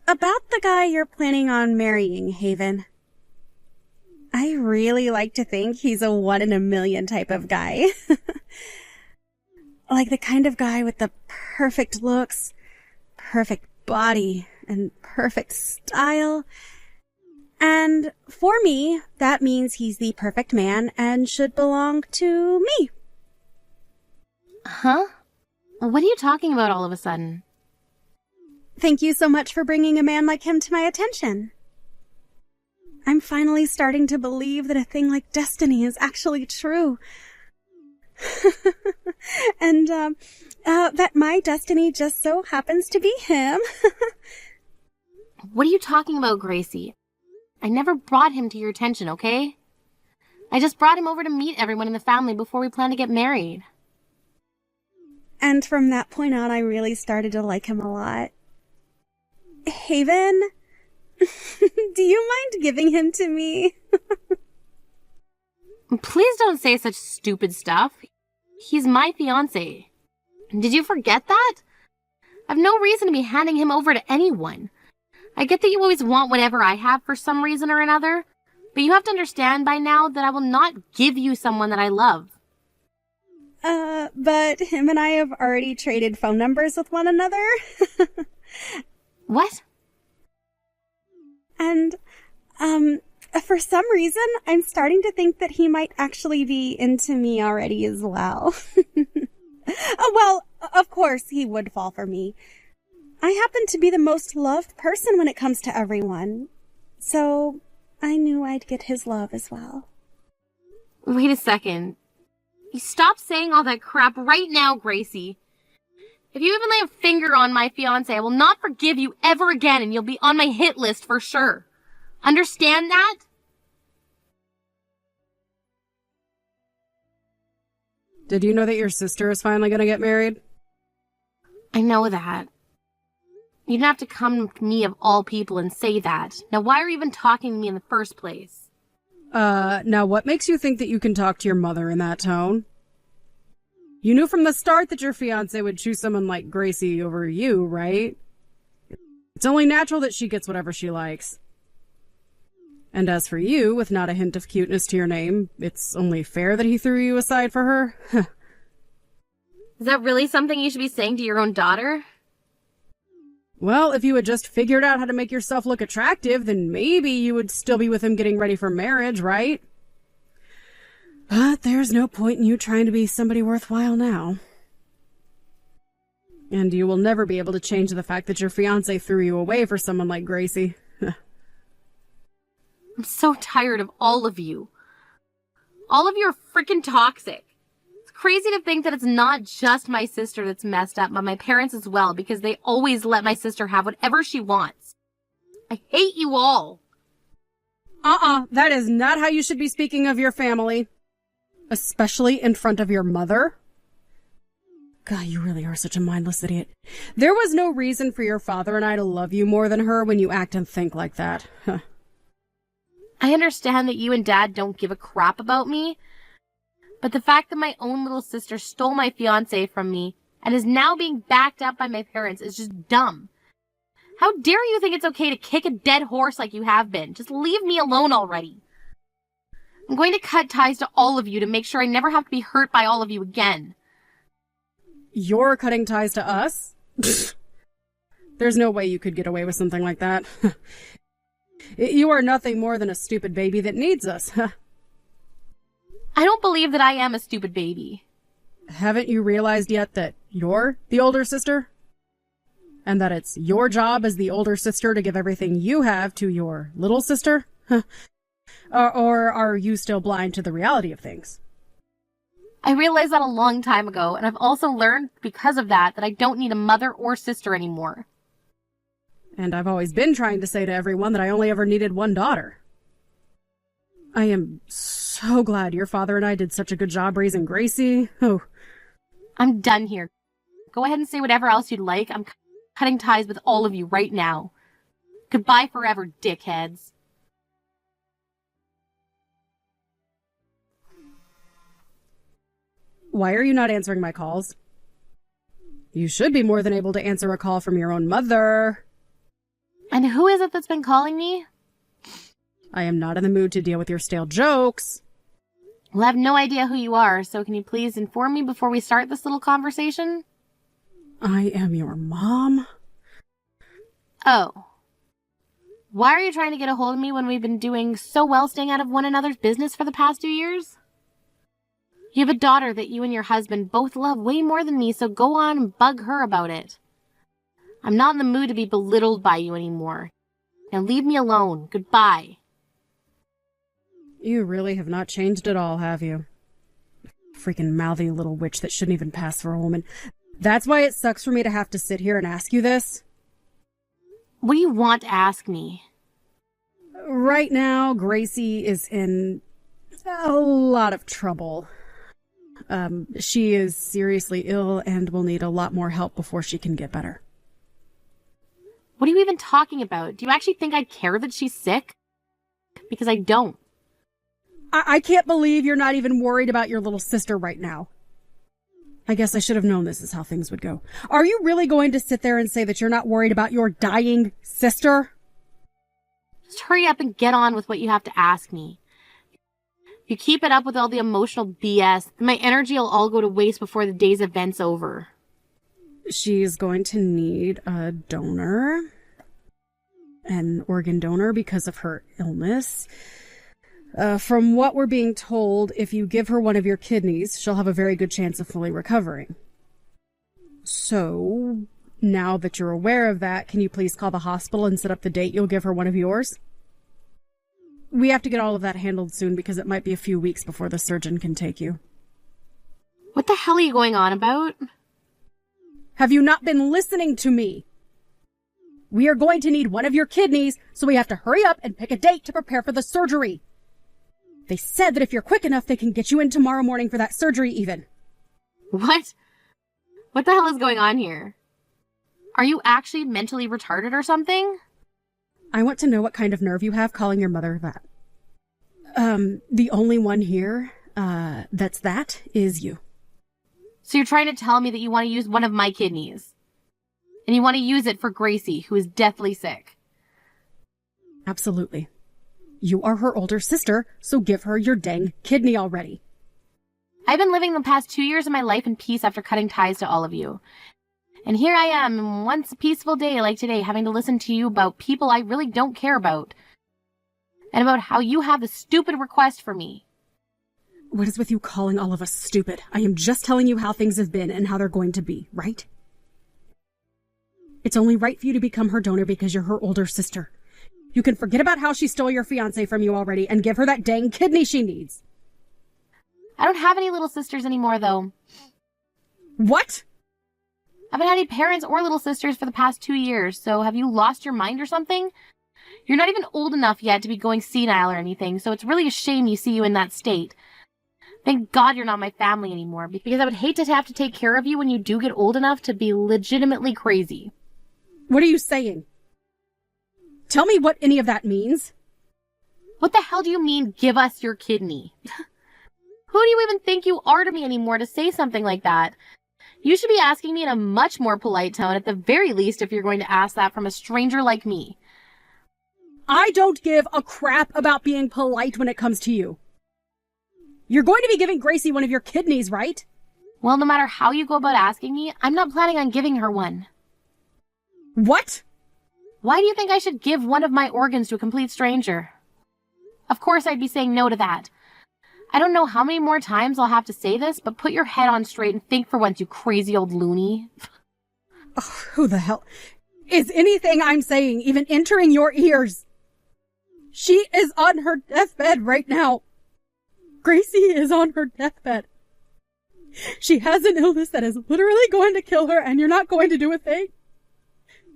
about the guy you're planning on marrying, Haven. I really like to think he's a one-in-a-million type of guy. Like the kind of guy with the perfect looks, perfect body, and perfect style. And for me, that means he's the perfect man and should belong to me. Huh? What are you talking about all of a sudden? Thank you so much for bringing a man like him to my attention. I'm finally starting to believe that a thing like destiny is actually true. And, that my destiny just so happens to be him. What are you talking about, Gracie? I never brought him to your attention, okay? I just brought him over to meet everyone in the family before we plan to get married. And from that point on, I really started to like him a lot. Haven, do you mind giving him to me? Please don't say such stupid stuff. He's my fiancé. Did you forget that? I've no reason to be handing him over to anyone. I get that you always want whatever I have for some reason or another, but you have to understand by now that I will not give you someone that I love. But him and I have already traded phone numbers with one another. What? And, for some reason, I'm starting to think that he might actually be into me already as well. Well, of course he would fall for me. I happen to be the most loved person when it comes to everyone. So I knew I'd get his love as well. Wait a second. You stop saying all that crap right now, Gracie. If you even lay a finger on my fiancé, I will not forgive you ever again, and you'll be on my hit list for sure. Understand that? Did you know that your sister is finally going to get married? I know that. You didn't have to come to me of all people and say that. Now why are you even talking to me in the first place? Now what makes you think that you can talk to your mother in that tone? You knew from the start that your fiancé would choose someone like Gracie over you, right? It's only natural that she gets whatever she likes. And as for you, with not a hint of cuteness to your name, it's only fair that he threw you aside for her. Is that really something you should be saying to your own daughter? Well, if you had just figured out how to make yourself look attractive, then maybe you would still be with him getting ready for marriage, right? But there's no point in you trying to be somebody worthwhile now. And you will never be able to change the fact that your fiancé threw you away for someone like Gracie. I'm so tired of all of you. All of you are freaking toxic. It's crazy to think that it's not just my sister that's messed up, but my parents as well, because they always let my sister have whatever she wants. I hate you all. That is not how you should be speaking of your family. Especially in front of your mother. God, you really are such a mindless idiot. There was no reason for your father and I to love you more than her when you act and think like that. I understand that you and Dad don't give a crap about me, but the fact that my own little sister stole my fiancé from me and is now being backed up by my parents is just dumb. How dare you think it's okay to kick a dead horse like you have been? Just leave me alone already. I'm going to cut ties to all of you to make sure I never have to be hurt by all of you again. You're cutting ties to us? There's no way you could get away with something like that. You are nothing more than a stupid baby that needs us. I don't believe that I am a stupid baby. Haven't you realized yet that you're the older sister? And that it's your job as the older sister to give everything you have to your little sister? Or are you still blind to the reality of things? I realized that a long time ago, and I've also learned because of that I don't need a mother or sister anymore. And I've always been trying to say to everyone that I only ever needed one daughter. I am so glad your father and I did such a good job raising Gracie. Oh. I'm done here. Go ahead and say whatever else you'd like. I'm cutting ties with all of you right now. Goodbye forever, dickheads. Why are you not answering my calls? You should be more than able to answer a call from your own mother. And who is it that's been calling me? I am not in the mood to deal with your stale jokes. Well, I have no idea who you are, so can you please inform me before we start this little conversation? I am your mom. Oh. Why are you trying to get a hold of me when we've been doing so well staying out of one another's business for the past 2 years? You have a daughter that you and your husband both love way more than me, so go on and bug her about it. I'm not in the mood to be belittled by you anymore. Now leave me alone. Goodbye. You really have not changed at all, have you? Freaking mouthy little witch that shouldn't even pass for a woman. That's why it sucks for me to have to sit here and ask you this. What do you want to ask me? Right now, Gracie is in a lot of trouble. She is seriously ill and will need a lot more help before she can get better. What are you even talking about? Do you actually think I care that she's sick? Because I don't. I can't believe you're not even worried about your little sister right now. I guess I should have known this is how things would go. Are you really going to sit there and say that you're not worried about your dying sister? Just hurry up and get on with what you have to ask me. If you keep it up with all the emotional BS, then my energy will all go to waste before the day's event's over. She's going to need a donor, an organ donor, because of her illness. From what we're being told, if you give her one of your kidneys, she'll have a very good chance of fully recovering. So, now that you're aware of that, can you please call the hospital and set up the date you'll give her one of yours? We have to get all of that handled soon because it might be a few weeks before the surgeon can take you. What the hell are you going on about? Have you not been listening to me? We are going to need one of your kidneys, so we have to hurry up and pick a date to prepare for the surgery. They said that if you're quick enough, they can get you in tomorrow morning for that surgery even. What? What the hell is going on here? Are you actually mentally retarded or something? I want to know what kind of nerve you have calling your mother that. The only one here, that is you. So you're trying to tell me that you want to use one of my kidneys? And you want to use it for Gracie, who is deathly sick? Absolutely. You are her older sister, so give her your dang kidney already. I've been living the past 2 years of my life in peace after cutting ties to all of you. And here I am, once a peaceful day like today, having to listen to you about people I really don't care about. And about how you have the stupid request for me. What is with you calling all of us stupid? I am just telling you how things have been and how they're going to be, right? It's only right for you to become her donor because you're her older sister. You can forget about how she stole your fiancé from you already and give her that dang kidney she needs. I don't have any little sisters anymore, though. What? I haven't had any parents or little sisters for the past 2 years, so have you lost your mind or something? You're not even old enough yet to be going senile or anything, so it's really a shame you see you in that state. Thank God you're not my family anymore, because I would hate to have to take care of you when you do get old enough to be legitimately crazy. What are you saying? Tell me what any of that means. What the hell do you mean, give us your kidney? Who do you even think you are to me anymore to say something like that? You should be asking me in a much more polite tone, at the very least, if you're going to ask that from a stranger like me. I don't give a crap about being polite when it comes to you. You're going to be giving Gracie one of your kidneys, right? Well, no matter how you go about asking me, I'm not planning on giving her one. What? Why do you think I should give one of my organs to a complete stranger? Of course I'd be saying no to that. I don't know how many more times I'll have to say this, but put your head on straight and think for once, you crazy old loony. Oh, who the hell? Is anything I'm saying even entering your ears? She is on her deathbed right now. Gracie is on her deathbed. She has an illness that is literally going to kill her, and you're not going to do a thing?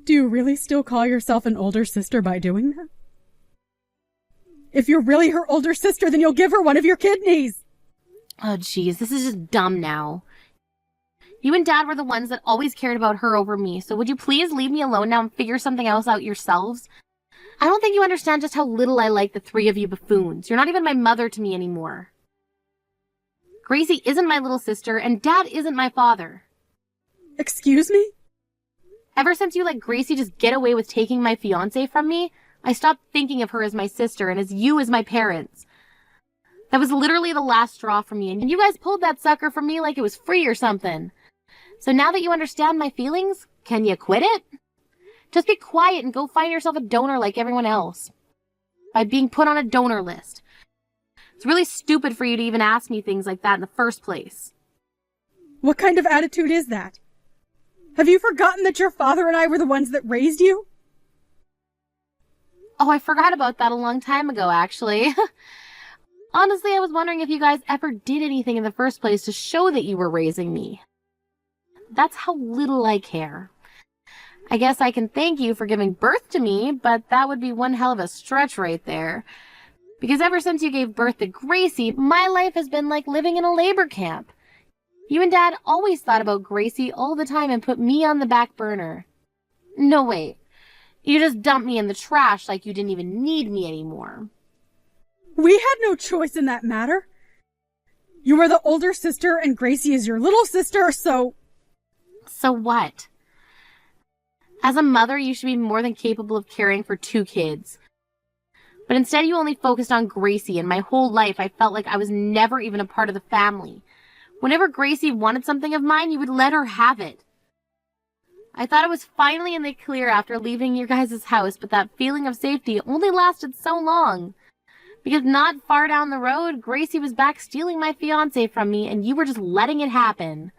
Do you really still call yourself an older sister by doing that? If you're really her older sister, then you'll give her one of your kidneys. Oh, jeez, this is just dumb now. You and Dad were the ones that always cared about her over me, so would you please leave me alone now and figure something else out yourselves? I don't think you understand just how little I like the three of you buffoons. You're not even my mother to me anymore. Gracie isn't my little sister, and Dad isn't my father. Excuse me? Ever since you let Gracie just get away with taking my fiancé from me, I stopped thinking of her as my sister and as you as my parents. That was literally the last straw for me, and you guys pulled that sucker from me like it was free or something. So now that you understand my feelings, can you quit it? Just be quiet and go find yourself a donor like everyone else. By being put on a donor list. It's really stupid for you to even ask me things like that in the first place. What kind of attitude is that? Have you forgotten that your father and I were the ones that raised you? Oh, I forgot about that a long time ago, actually. Honestly, I was wondering if you guys ever did anything in the first place to show that you were raising me. That's how little I care. I guess I can thank you for giving birth to me, but that would be one hell of a stretch right there. Because ever since you gave birth to Gracie, my life has been like living in a labor camp. You and Dad always thought about Gracie all the time and put me on the back burner. No, wait. You just dumped me in the trash like you didn't even need me anymore. We had no choice in that matter. You were the older sister and Gracie is your little sister, so... So what? As a mother, you should be more than capable of caring for 2 kids. But instead you only focused on Gracie, and my whole life I felt like I was never even a part of the family. Whenever Gracie wanted something of mine, you would let her have it. I thought I was finally in the clear after leaving your guys' house, but that feeling of safety only lasted so long. Because not far down the road, Gracie was back stealing my fiancé from me, and you were just letting it happen.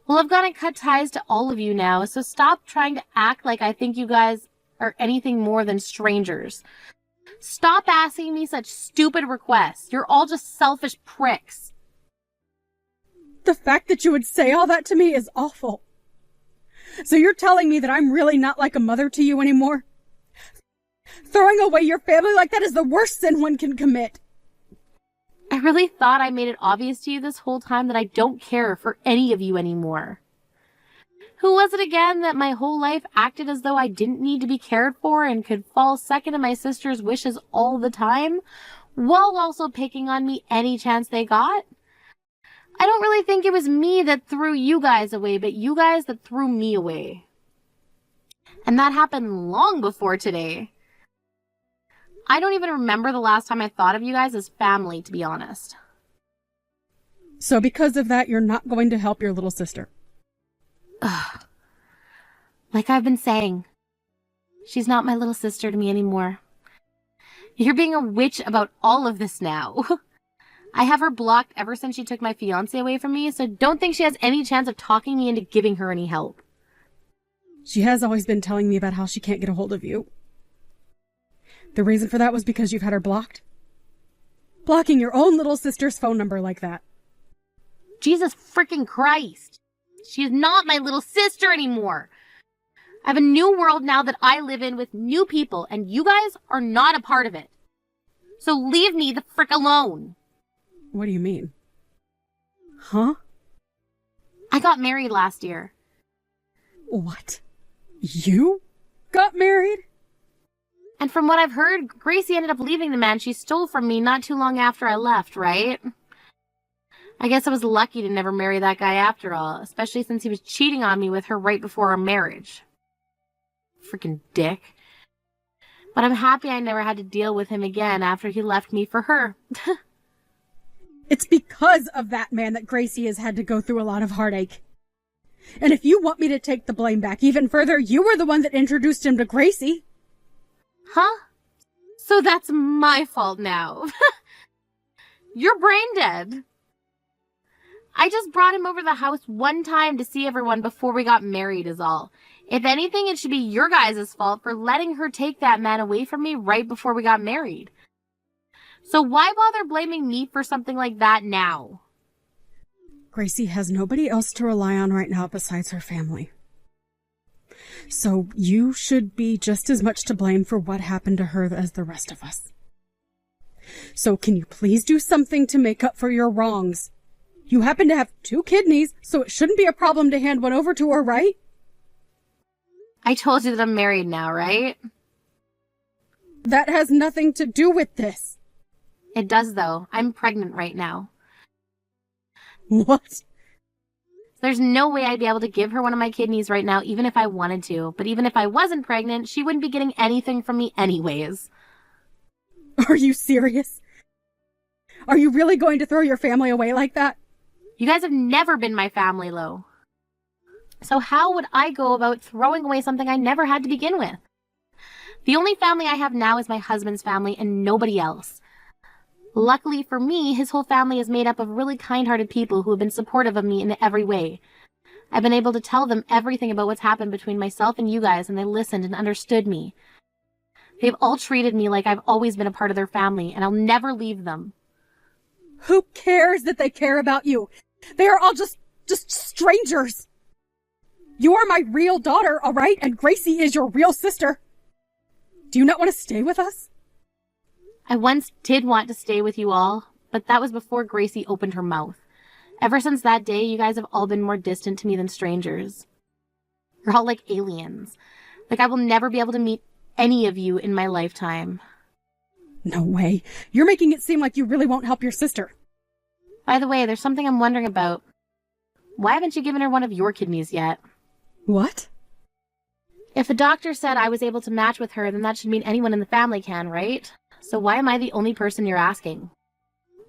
Well, I've got to cut ties to all of you now, so stop trying to act like I think you guys are anything more than strangers. Stop asking me such stupid requests. You're all just selfish pricks. The fact that you would say all that to me is awful. So you're telling me that I'm really not like a mother to you anymore? Throwing away your family like that is the worst sin one can commit. I really thought I made it obvious to you this whole time that I don't care for any of you anymore. Who was it again that my whole life acted as though I didn't need to be cared for and could fall second to my sister's wishes all the time, while also picking on me any chance they got? I don't really think it was me that threw you guys away, but you guys that threw me away. And that happened long before today. I don't even remember the last time I thought of you guys as family, to be honest. So because of that, you're not going to help your little sister? Ugh. Like I've been saying, she's not my little sister to me anymore. You're being a witch about all of this now. I have her blocked ever since she took my fiancé away from me, so don't think she has any chance of talking me into giving her any help. She has always been telling me about how she can't get a hold of you. The reason for that was because you've had her blocked? Blocking your own little sister's phone number like that. Jesus freaking Christ. She is not my little sister anymore. I have a new world now that I live in with new people, and you guys are not a part of it. So leave me the frick alone. What do you mean? Huh? I got married last year. What? You got married? And from what I've heard, Gracie ended up leaving the man she stole from me not too long after I left, right? I guess I was lucky to never marry that guy after all, especially since he was cheating on me with her right before our marriage. Freaking dick. But I'm happy I never had to deal with him again after he left me for her. It's because of that man that Gracie has had to go through a lot of heartache. And if you want me to take the blame back even further, you were the one that introduced him to Gracie. Huh? So that's my fault now. You're brain dead. I just brought him over the house one time to see everyone before we got married is all. If anything, it should be your guys' fault for letting her take that man away from me right before we got married. So why bother blaming me for something like that now? Gracie has nobody else to rely on right now besides her family. So you should be just as much to blame for what happened to her as the rest of us. So can you please do something to make up for your wrongs? You happen to have 2 kidneys, so it shouldn't be a problem to hand one over to her, right? I told you that I'm married now, right? That has nothing to do with this. It does, though. I'm pregnant right now. What? There's no way I'd be able to give her one of my kidneys right now, even if I wanted to. But even if I wasn't pregnant, she wouldn't be getting anything from me anyways. Are you serious? Are you really going to throw your family away like that? You guys have never been my family, Lo. So how would I go about throwing away something I never had to begin with? The only family I have now is my husband's family and nobody else. Luckily for me, his whole family is made up of really kind-hearted people who have been supportive of me in every way. I've been able to tell them everything about what's happened between myself and you guys, and they listened and understood me. They've all treated me like I've always been a part of their family, and I'll never leave them. Who cares that they care about you? They are all just strangers. You are my real daughter, all right? And Gracie is your real sister. Do you not want to stay with us? I once did want to stay with you all, but that was before Gracie opened her mouth. Ever since that day, you guys have all been more distant to me than strangers. You're all like aliens. Like I will never be able to meet any of you in my lifetime. No way. You're making it seem like you really won't help your sister. By the way, there's something I'm wondering about. Why haven't you given her one of your kidneys yet? What? If a doctor said I was able to match with her, then that should mean anyone in the family can, right? So why am I the only person you're asking?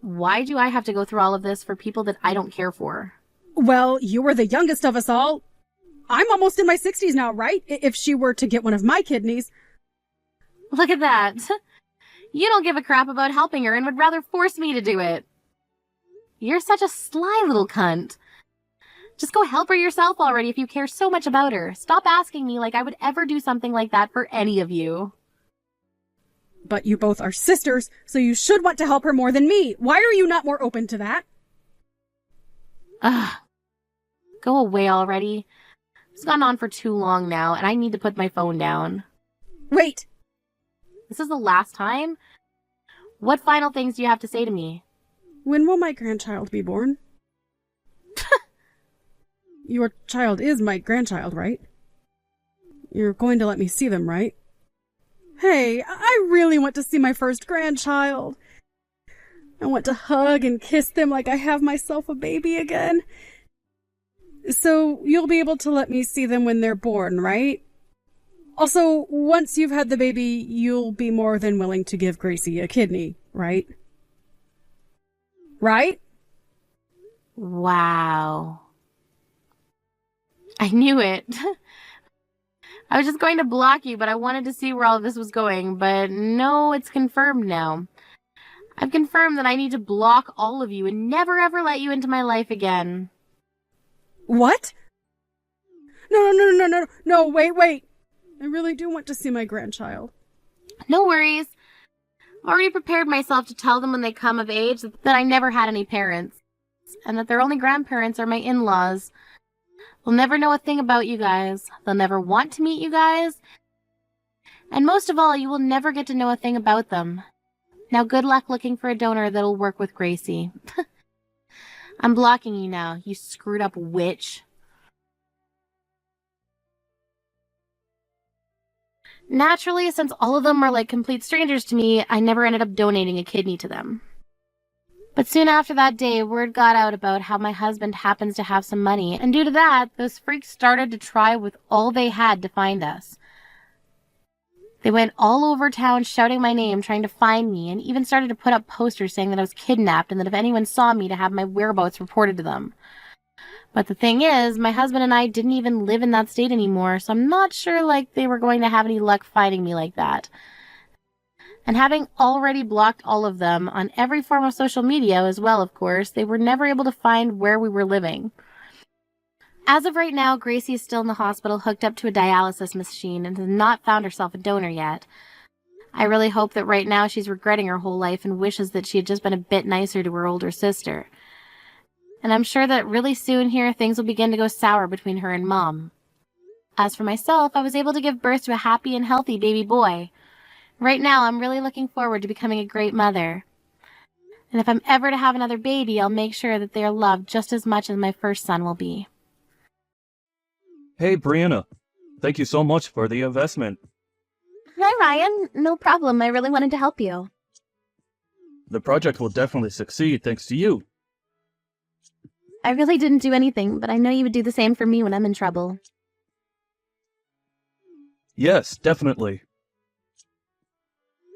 Why do I have to go through all of this for people that I don't care for? Well, you were the youngest of us all. I'm almost in my 60s now, right? If she were to get one of my kidneys. Look at that. You don't give a crap about helping her and would rather force me to do it. You're such a sly little cunt. Just go help her yourself already if you care so much about her. Stop asking me like I would ever do something like that for any of you. But you both are sisters, so you should want to help her more than me. Why are you not more open to that? Ugh. Go away already. It's gone on for too long now, and I need to put my phone down. Wait! This is the last time? What final things do you have to say to me? When will my grandchild be born? Your child is my grandchild, right? You're going to let me see them, right? Hey, I really want to see my first grandchild. I want to hug and kiss them like I have myself a baby again. So you'll be able to let me see them when they're born, right? Also, once you've had the baby, you'll be more than willing to give Gracie a kidney, right? Right? Wow. I knew it. I was just going to block you, but I wanted to see where all of this was going. But no, it's confirmed now. I've confirmed that I need to block all of you and never ever let you into my life again. What? No, wait. I really do want to see my grandchild. No worries. I've already prepared myself to tell them when they come of age that I never had any parents, and that their only grandparents are my in-laws. They'll never know a thing about you guys. They'll never want to meet you guys. And most of all, you will never get to know a thing about them. Now good luck looking for a donor that'll work with Gracie. I'm blocking you now, you screwed up witch. Naturally, since all of them are like complete strangers to me, I never ended up donating a kidney to them. But soon after that day, word got out about how my husband happens to have some money, and due to that, those freaks started to try with all they had to find us. They went all over town shouting my name, trying to find me, and even started to put up posters saying that I was kidnapped and that if anyone saw me to have my whereabouts reported to them. But the thing is, my husband and I didn't even live in that state anymore, so I'm not sure like they were going to have any luck finding me like that. And having already blocked all of them on every form of social media as well, of course, they were never able to find where we were living. As of right now, Gracie is still in the hospital hooked up to a dialysis machine and has not found herself a donor yet. I really hope that right now she's regretting her whole life and wishes that she had just been a bit nicer to her older sister. And I'm sure that really soon here things will begin to go sour between her and Mom. As for myself, I was able to give birth to a happy and healthy baby boy. Right now, I'm really looking forward to becoming a great mother. And if I'm ever to have another baby, I'll make sure that they are loved just as much as my first son will be. Hey, Brianna. Thank you so much for the investment. Hi, Ryan. No problem. I really wanted to help you. The project will definitely succeed thanks to you. I really didn't do anything, but I know you would do the same for me when I'm in trouble. Yes, definitely.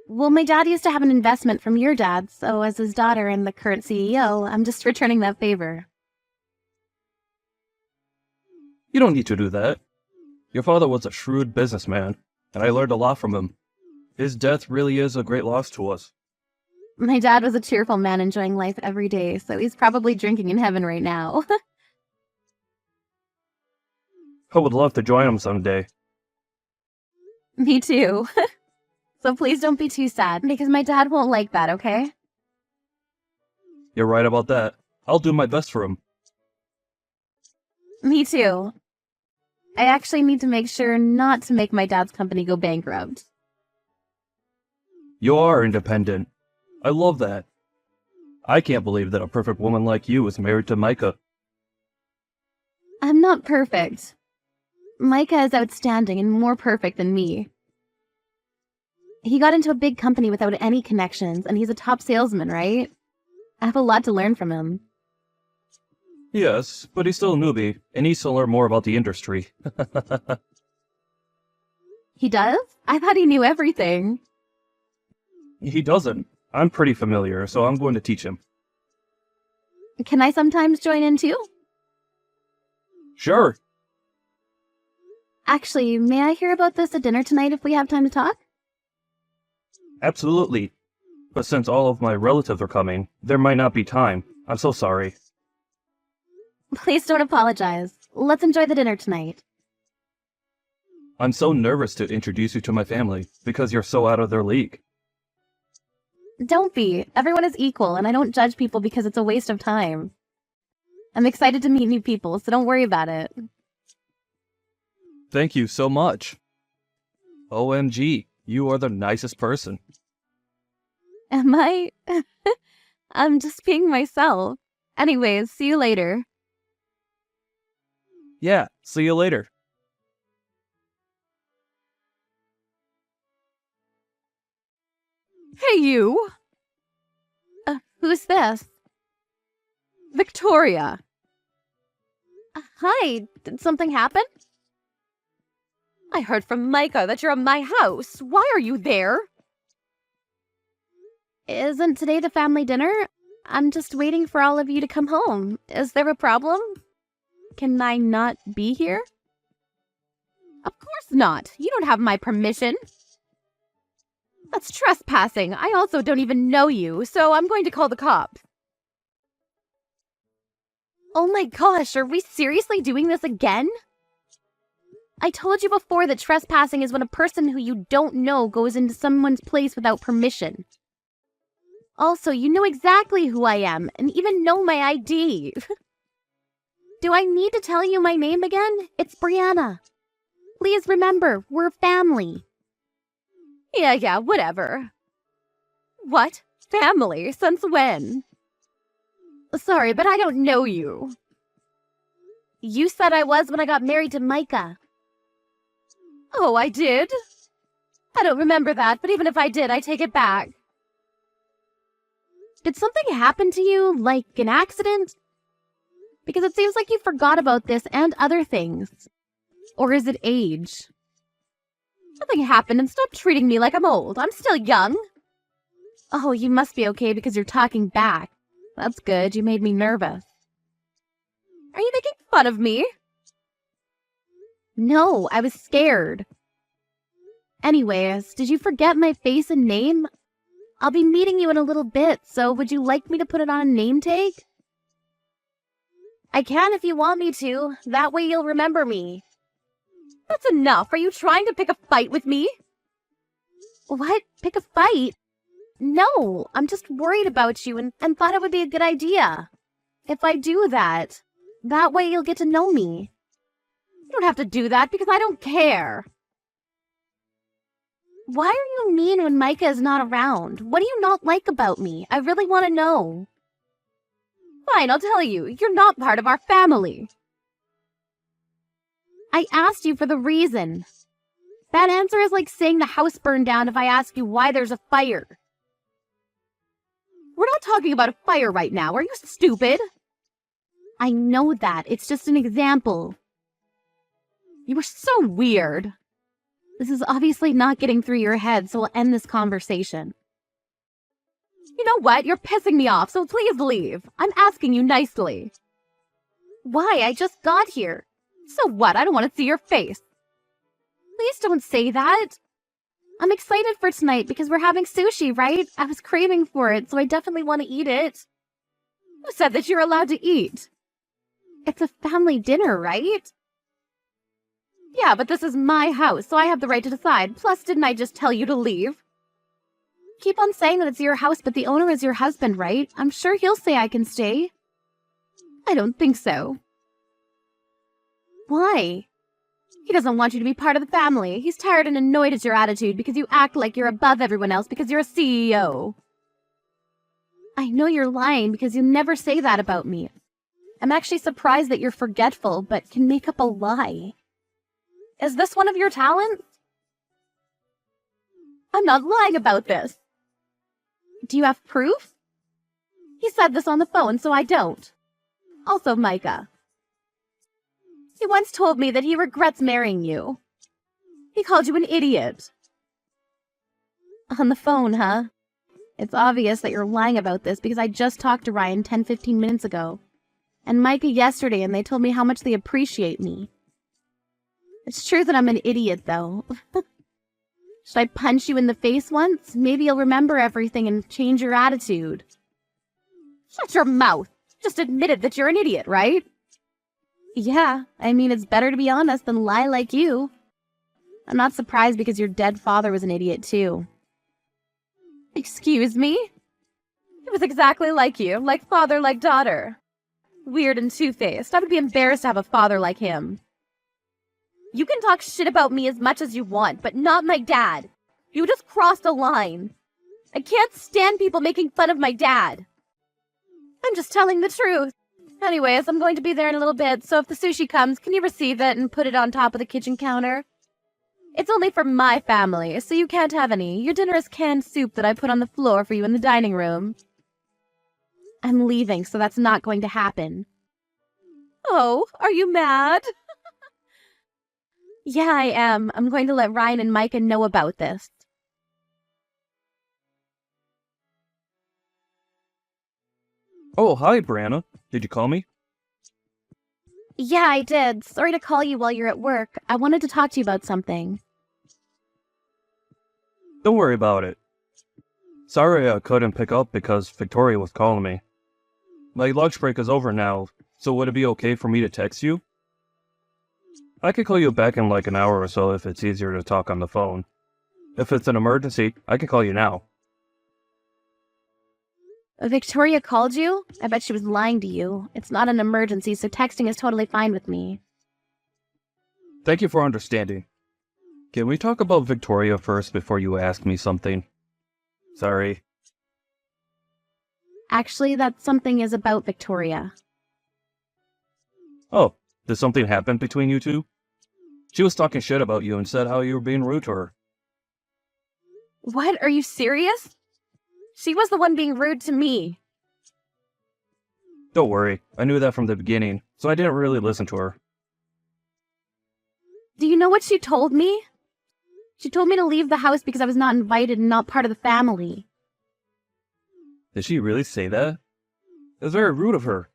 Well, my dad used to have an investment from your dad, so as his daughter and the current CEO, I'm just returning that favor. You don't need to do that. Your father was a shrewd businessman, and I learned a lot from him. His death really is a great loss to us. My dad was a cheerful man enjoying life every day, so he's probably drinking in heaven right now. I would love to join him someday. Me too. So please don't be too sad, because my dad won't like that, okay? You're right about that. I'll do my best for him. Me too. I actually need to make sure not to make my dad's company go bankrupt. You are independent. I love that. I can't believe that a perfect woman like you is married to Micah. I'm not perfect. Micah is outstanding and more perfect than me. He got into a big company without any connections, and he's a top salesman, right? I have a lot to learn from him. Yes, but he's still a newbie, and needs to learn more about the industry. He does? I thought he knew everything. He doesn't. I'm pretty familiar, so I'm going to teach him. Can I sometimes join in too? Sure. Actually, may I hear about this at dinner tonight if we have time to talk? Absolutely. But since all of my relatives are coming, there might not be time. I'm so sorry. Please don't apologize. Let's enjoy the dinner tonight. I'm so nervous to introduce you to my family, because you're so out of their league. Don't be. Everyone is equal, and I don't judge people because it's a waste of time. I'm excited to meet new people, so don't worry about it. Thank you so much. OMG, you are the nicest person. Am I? I'm just being myself. Anyways, see you later. Yeah, see you later. Hey, you! Who's this? Victoria! Hi, did something happen? I heard from Micah that you're at my house. Why are you there? Isn't today the family dinner? I'm just waiting for all of you to come home. Is there a problem? Can I not be here? Of course not. You don't have my permission. That's trespassing. I also don't even know you, so I'm going to call the cops. Oh my gosh, are we seriously doing this again? I told you before that trespassing is when a person who you don't know goes into someone's place without permission. Also, you know exactly who I am, and even know my ID. Do I need to tell you my name again? It's Brianna. Please remember, we're family. Yeah, whatever. What? Family? Since when? Sorry, but I don't know you. You said I was when I got married to Micah. Oh, I did? I don't remember that, but even if I did, I take it back. Did something happen to you, like an accident? Because it seems like you forgot about this and other things. Or is it age? Nothing happened, and stop treating me like I'm old. I'm still young. Oh, you must be okay because you're talking back. That's good, you made me nervous. Are you making fun of me? No, I was scared. Anyways, did you forget my face and name? I'll be meeting you in a little bit, so would you like me to put it on a name tag? I can if you want me to. That way you'll remember me. That's enough. Are you trying to pick a fight with me? What? Pick a fight? No, I'm just worried about you and thought it would be a good idea. If I do that, that way you'll get to know me. You don't have to do that because I don't care. Why are you mean when Micah is not around? What do you not like about me? I really want to know. Fine, I'll tell you. You're not part of our family. I asked you for the reason. That answer is like saying the house burned down if I ask you why there's a fire. We're not talking about a fire right now. Are you stupid? I know that. It's just an example. You were so weird. This is obviously not getting through your head, so we'll end this conversation. You know what? You're pissing me off, so please leave. I'm asking you nicely. Why? I just got here. So what? I don't want to see your face. Please don't say that. I'm excited for tonight because we're having sushi, right? I was craving for it, so I definitely want to eat it. Who said that you're allowed to eat? It's a family dinner, right? Yeah, but this is my house, so I have the right to decide. Plus, didn't I just tell you to leave? Keep on saying that it's your house, but the owner is your husband, right? I'm sure he'll say I can stay. I don't think so. Why? He doesn't want you to be part of the family. He's tired and annoyed at your attitude because you act like you're above everyone else because you're a CEO. I know you're lying because you never say that about me. I'm actually surprised that you're forgetful, but can make up a lie. Is this one of your talents? I'm not lying about this. Do you have proof? He said this on the phone, so I don't. Also, Micah. He once told me that he regrets marrying you. He called you an idiot. On the phone, huh? It's obvious that you're lying about this because I just talked to Ryan 10-15 minutes ago. And Micah yesterday, and they told me how much they appreciate me. It's true that I'm an idiot, though. Should I punch you in the face once? Maybe you'll remember everything and change your attitude. Shut your mouth. Just admitted that you're an idiot, right? Yeah, I mean, it's better to be honest than lie like you. I'm not surprised because your dead father was an idiot, too. Excuse me? He was exactly like you, like father, like daughter. Weird and two-faced. I would be embarrassed to have a father like him. You can talk shit about me as much as you want, but not my dad. You just crossed a line. I can't stand people making fun of my dad. I'm just telling the truth. Anyways, I'm going to be there in a little bit, so if the sushi comes, can you receive it and put it on top of the kitchen counter? It's only for my family, so you can't have any. Your dinner is canned soup that I put on the floor for you in the dining room. I'm leaving, so that's not going to happen. Oh, are you mad? Yeah, I am. I'm going to let Ryan and Micah know about this. Oh, hi, Brianna. Did you call me? Yeah, I did. Sorry to call you while you're at work. I wanted to talk to you about something. Don't worry about it. Sorry I couldn't pick up because Victoria was calling me. My lunch break is over now, so would it be okay for me to text you? I could call you back in like an hour or so if it's easier to talk on the phone. If it's an emergency, I can call you now. Victoria called you? I bet she was lying to you. It's not an emergency, so texting is totally fine with me. Thank you for understanding. Can we talk about Victoria first before you ask me something? Sorry. Actually, that something is about Victoria. Oh, did something happen between you two? She was talking shit about you and said how you were being rude to her. What? Are you serious? She was the one being rude to me. Don't worry, I knew that from the beginning, so I didn't really listen to her. Do you know what she told me? She told me to leave the house because I was not invited and not part of the family. Did she really say that? That's very rude of her.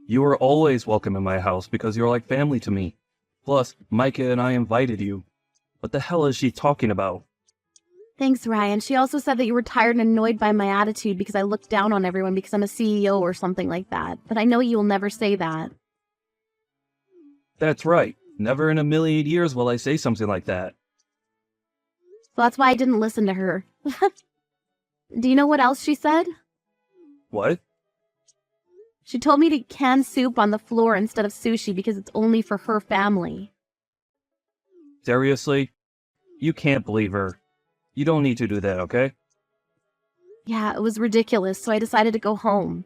You were always welcome in my house because you're like family to me. Plus, Micah and I invited you. What the hell is she talking about? Thanks, Ryan. She also said that you were tired and annoyed by my attitude because I looked down on everyone because I'm a CEO or something like that. But I know you will never say that. That's right. Never in a million years will I say something like that. So that's why I didn't listen to her. Do you know what else she said? What? She told me to can soup on the floor instead of sushi because it's only for her family. Seriously? You can't believe her. You don't need to do that, okay? Yeah, it was ridiculous, so I decided to go home.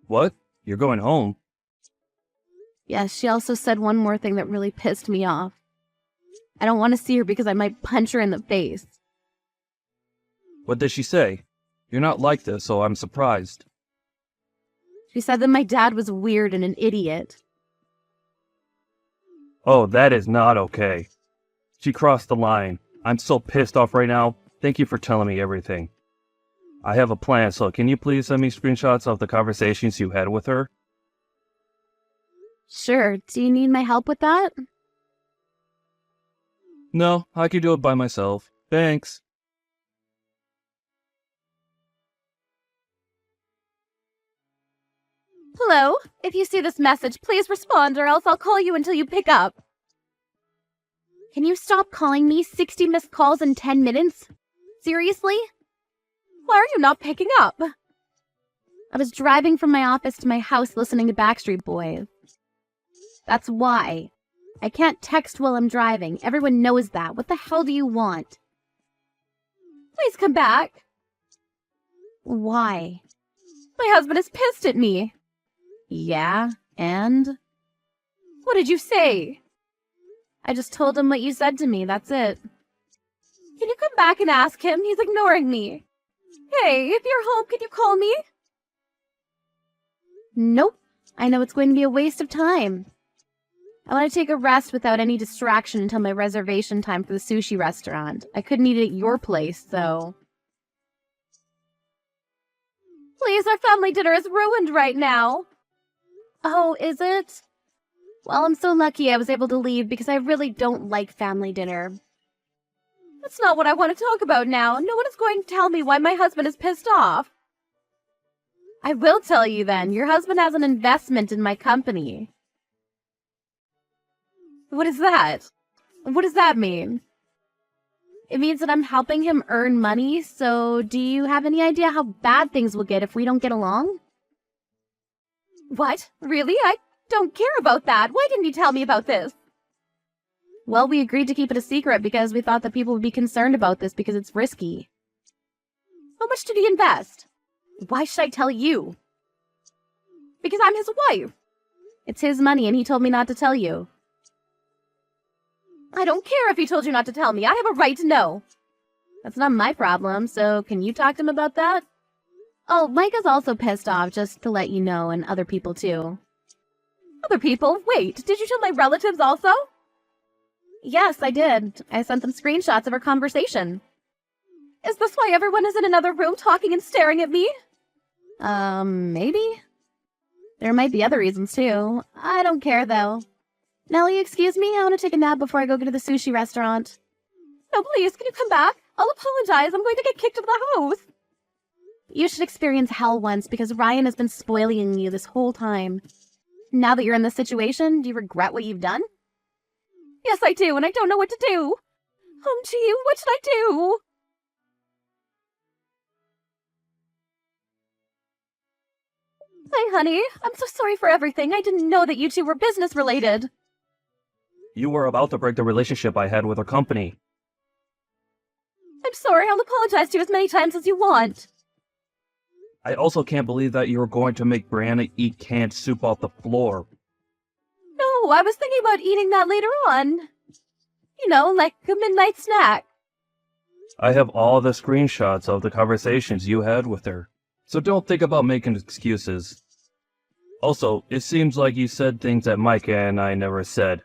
What? You're going home? Yeah, she also said one more thing that really pissed me off. I don't want to see her because I might punch her in the face. What did she say? You're not like this, so I'm surprised. She said that my dad was weird and an idiot. Oh, that is not okay. She crossed the line. I'm so pissed off right now. Thank you for telling me everything. I have a plan, so can you please send me screenshots of the conversations you had with her? Sure, do you need my help with that? No, I can do it by myself. Thanks. Hello? If you see this message, please respond or else I'll call you until you pick up. Can you stop calling me? 60 missed calls in 10 minutes? Seriously? Why are you not picking up? I was driving from my office to my house listening to Backstreet Boys. That's why. I can't text while I'm driving. Everyone knows that. What the hell do you want? Please come back. Why? My husband is pissed at me. Yeah, and? What did you say? I just told him what you said to me, that's it. Can you come back and ask him? He's ignoring me. Hey, if you're home, can you call me? Nope. I know it's going to be a waste of time. I want to take a rest without any distraction until my reservation time for the sushi restaurant. I couldn't eat it at your place, so... Please, our family dinner is ruined right now. Oh, is it? Well, I'm so lucky I was able to leave because I really don't like family dinner. That's not what I want to talk about now. No one is going to tell me why my husband is pissed off. I will tell you then. Your husband has an investment in my company. What is that? What does that mean? It means that I'm helping him earn money, so do you have any idea how bad things will get if we don't get along? What? Really? I don't care about that. Why didn't you tell me about this? Well, we agreed to keep it a secret because we thought that people would be concerned about this because it's risky. How much did he invest? Why should I tell you? Because I'm his wife. It's his money and he told me not to tell you. I don't care if he told you not to tell me. I have a right to know. That's not my problem, so can you talk to him about that? Oh, Micah's also pissed off, just to let you know, and other people too. Other people? Wait, did you tell my relatives also? Yes, I did. I sent them screenshots of our conversation. Is this why everyone is in another room talking and staring at me? Maybe? There might be other reasons too. I don't care though. Nellie, excuse me? I want to take a nap before I go to the sushi restaurant. No, please, can you come back? I'll apologize. I'm going to get kicked out of the house. You should experience hell once because Ryan has been spoiling you this whole time. Now that you're in this situation, do you regret what you've done? Yes, I do, and I don't know what to do. Gee, what should I do? Hi, honey. I'm so sorry for everything. I didn't know that you two were business-related. You were about to break the relationship I had with her company. I'm sorry. I'll apologize to you as many times as you want. I also can't believe that you were going to make Brianna eat canned soup off the floor. No, I was thinking about eating that later on. You know, like a midnight snack. I have all the screenshots of the conversations you had with her, so don't think about making excuses. Also, it seems like you said things that Micah and I never said.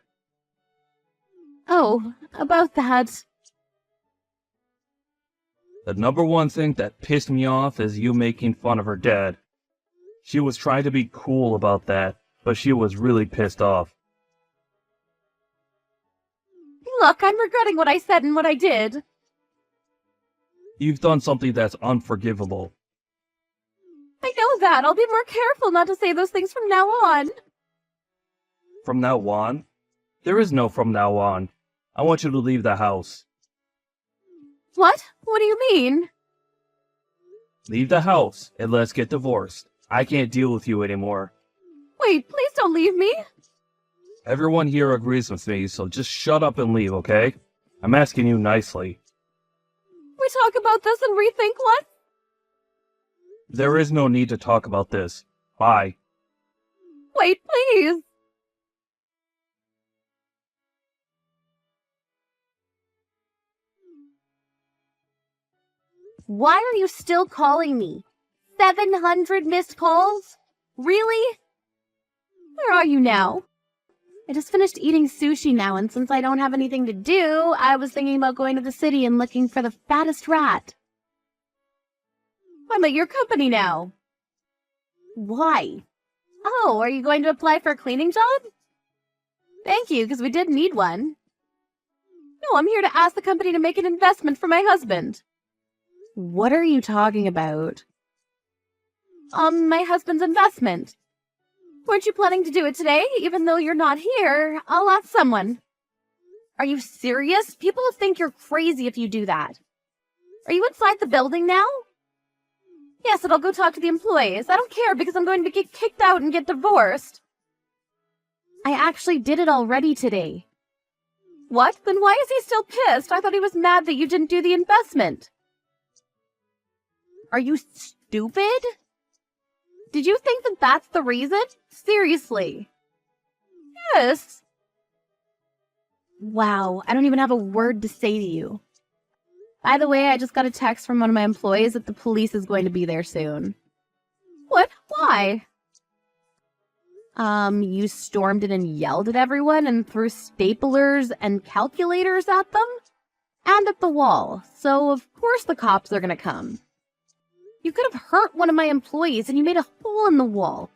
Oh, about that. The number one thing that pissed me off is you making fun of her dad. She was trying to be cool about that, but she was really pissed off. Look, I'm regretting what I said and what I did. You've done something that's unforgivable. I know that. I'll be more careful not to say those things from now on. From now on? There is no from now on. I want you to leave the house. What? What do you mean? Leave the house, and let's get divorced. I can't deal with you anymore. Wait, please don't leave me. Everyone here agrees with me, so just shut up and leave, okay? I'm asking you nicely. We talk about this and rethink what? There is no need to talk about this. Bye. Wait, please. Why are you still calling me? 700 missed calls? Really? Where are you now? I just finished eating sushi now, and since I don't have anything to do, I was thinking about going to the city and looking for the fattest rat. I'm at your company now. Why? Oh, are you going to apply for a cleaning job? Thank you, because we did need one. No, I'm here to ask the company to make an investment for my husband. What are you talking about? My husband's investment. Weren't you planning to do it today? Even though you're not here, I'll ask someone. Are you serious? People will think you're crazy if you do that. Are you inside the building now? Yes, and I'll go talk to the employees. I don't care because I'm going to get kicked out and get divorced. I actually did it already today. What? Then why is he still pissed? I thought he was mad that you didn't do the investment. Are you stupid? Did you think that that's the reason? Seriously. Yes. Wow, I don't even have a word to say to you. By the way, I just got a text from one of my employees that the police is going to be there soon. What? Why? You stormed in and yelled at everyone and threw staplers and calculators at them? And at the wall, so of course the cops are gonna come. You could have hurt one of my employees and you made a hole in the wall.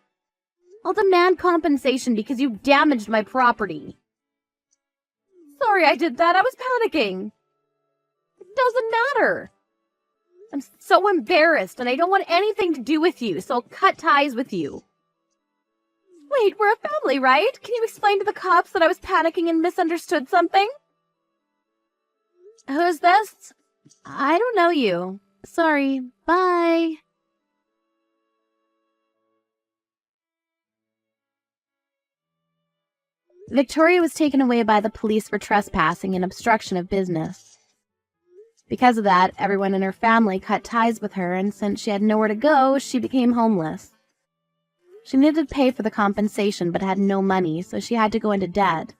I'll demand compensation because you damaged my property. Sorry I did that, I was panicking. It doesn't matter. I'm so embarrassed and I don't want anything to do with you, so I'll cut ties with you. Wait, we're a family, right? Can you explain to the cops that I was panicking and misunderstood something? Who's this? I don't know you. Sorry. Bye. Victoria was taken away by the police for trespassing and obstruction of business. Because of that, everyone in her family cut ties with her, and since she had nowhere to go, she became homeless. She needed to pay for the compensation but had no money, so she had to go into debt.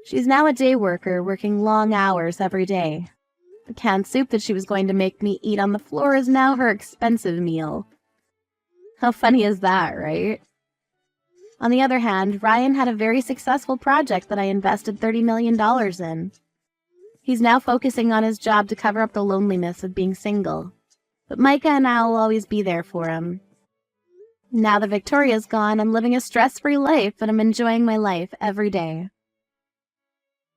She's now a day worker, working long hours every day. The canned soup that she was going to make me eat on the floor is now her expensive meal. How funny is that, right? On the other hand, Ryan had a very successful project that I invested $30 million in. He's now focusing on his job to cover up the loneliness of being single. But Micah and I will always be there for him. Now that Victoria's gone, I'm living a stress-free life and I'm enjoying my life every day.